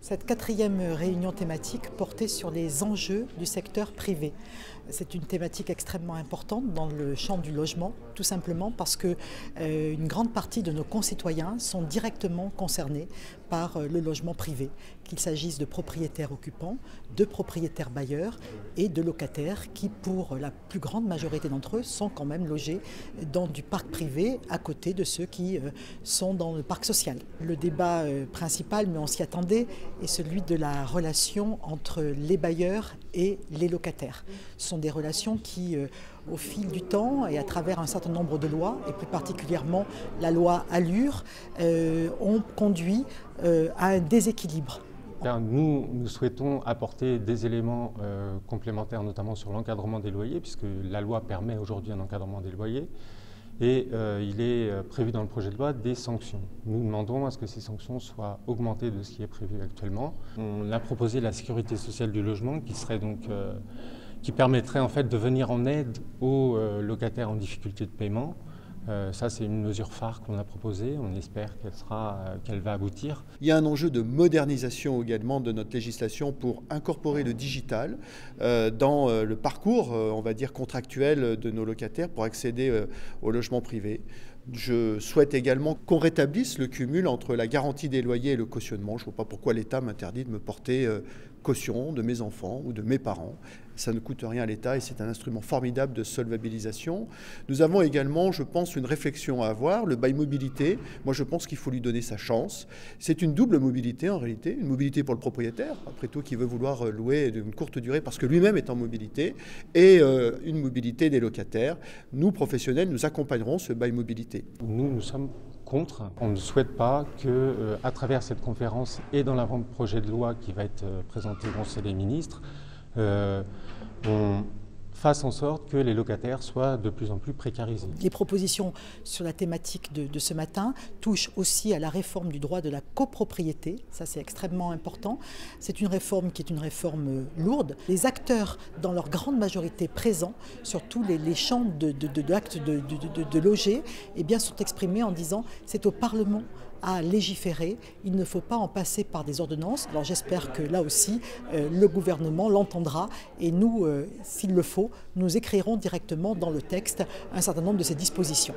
Cette quatrième réunion thématique portait sur les enjeux du secteur privé. C'est une thématique extrêmement importante dans le champ du logement, tout simplement parce que une grande partie de nos concitoyens sont directement concernés par le logement privé, qu'il s'agisse de propriétaires occupants, de propriétaires bailleurs et de locataires qui, pour la plus grande majorité d'entre eux, sont quand même logés dans du parc privé à côté de ceux qui sont dans le parc social. Le débat principal, mais on s'y attendait, est celui de la relation entre les bailleurs et les locataires. Ce sont des relations qui, au fil du temps et à travers un certain nombre de lois, et plus particulièrement la loi Allure, ont conduit à un déséquilibre. Nous souhaitons apporter des éléments complémentaires, notamment sur l'encadrement des loyers, puisque la loi permet aujourd'hui un encadrement des loyers. Et il est prévu dans le projet de loi des sanctions. Nous demandons à ce que ces sanctions soient augmentées de ce qui est prévu actuellement. On a proposé la sécurité sociale du logement qui permettrait en fait de venir en aide aux locataires en difficulté de paiement. Ça, c'est une mesure phare qu'on a proposée. On espère qu'elle va aboutir. Il y a un enjeu de modernisation également de notre législation pour incorporer le digital dans le parcours, on va dire, contractuel de nos locataires pour accéder au logement privé. Je souhaite également qu'on rétablisse le cumul entre la garantie des loyers et le cautionnement. Je ne vois pas pourquoi l'État m'interdit de me porter caution de mes enfants ou de mes parents. Ça ne coûte rien à l'État et c'est un instrument formidable de solvabilisation. Nous avons également, je pense, une réflexion à avoir, le bail mobilité. Moi, je pense qu'il faut lui donner sa chance. C'est une double mobilité en réalité, une mobilité pour le propriétaire, après tout, qui veut vouloir louer d'une courte durée parce que lui-même est en mobilité, et une mobilité des locataires. Nous, professionnels, nous accompagnerons ce bail mobilité. Nous sommes contre. On ne souhaite pas qu'à travers cette conférence et dans l'avant-projet de loi qui va être présenté au Conseil des ministres, on fasse en sorte que les locataires soient de plus en plus précarisés. Les propositions sur la thématique de ce matin touchent aussi à la réforme du droit de la copropriété. Ça, c'est extrêmement important. C'est une réforme qui est une réforme lourde. Les acteurs, dans leur grande majorité présents, sur tous les champs d'actes de loger, eh bien, sont exprimés en disant « c'est au Parlement à légiférer, il ne faut pas en passer par des ordonnances ». Alors j'espère que là aussi, le gouvernement l'entendra et nous, s'il le faut, nous écrirons directement dans le texte un certain nombre de ces dispositions.